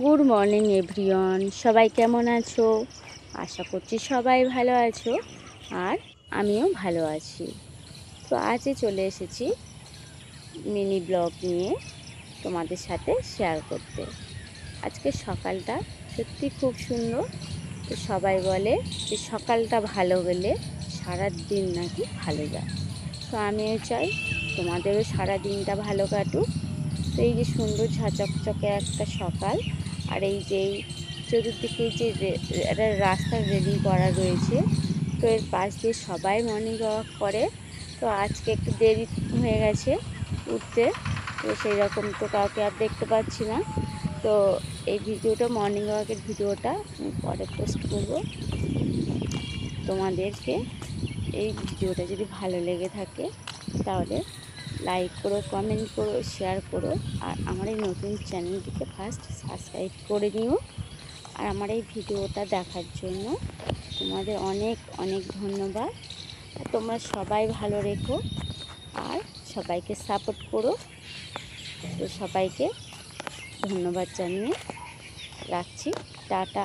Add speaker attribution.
Speaker 1: Good morning everyone, সবাই কেমন আছো? আশা করছি সবাই ভালো আছো আর আমিও ভালো আছি। তো আজই চলে এসেছি মিনি ব্লগ নিয়ে তোমাদের সাথে শেয়ার করতে। আজকে সকালটা সত্যি খুব সুন্দর। তো সবাই বলে যে সকালটা ভালো গেলে সারা দিন নাকি ভালো যায়। তো আমিও চাই তোমাদেরও সারা দিনটা ভালো কাটুক। তো এই যে সুন্দর ঝাঁচকচকে একটা সকাল, আর এই যে চতুর্দিকে যে একটা রাস্তা রেডি করা রয়েছে, তো এর পাশ দিয়ে সবাই মর্নিং ওয়াক করে। তো আজকে একটু দেরি হয়ে গেছে উঠতে, তো সেই রকম তো কাউকে আর দেখতে পাচ্ছি না। তো এই ভিডিওটা, মর্নিং ওয়াকের ভিডিওটা আমি পরে পোস্ট করব। তোমাদেরকে এই ভিডিওটা যদি ভালো লেগে থাকে তাহলে লাইক করো, কমেন্ট করো, শেয়ার করো, আর আমার এই নতুন চ্যানেলটিকে ফার্স্ট সাবস্ক্রাইব করে নিও। আর আমার এই ভিডিওটা দেখার জন্য তোমাদের অনেক অনেক ধন্যবাদ। আর তোমরা সবাই ভালো রেখো আর সবাইকে সাপোর্ট করো। তো সবাইকে ধন্যবাদ জানিয়ে রাখছি। টাটা।